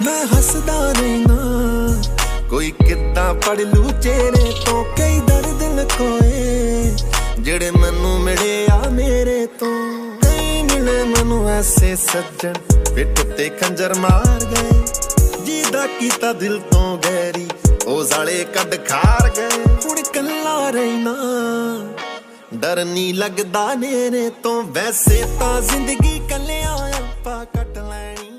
मैं हसदा रहना कोई किद्दां पढ़ लू चेहरे तो कई दर्द लकोए जेड़े मैनू मिले आ मेरे तो नहीं मिले मैनू ऐसे सज्जन पिठ ते खंजर मार गए जिदा कीता दिल तो गहरी ओ जाले कद खार गए हुण कल्ला रहना डर नी लगदा नेरे तो वैसे तां जिंदगी कल्लियां आपां कट लैनी।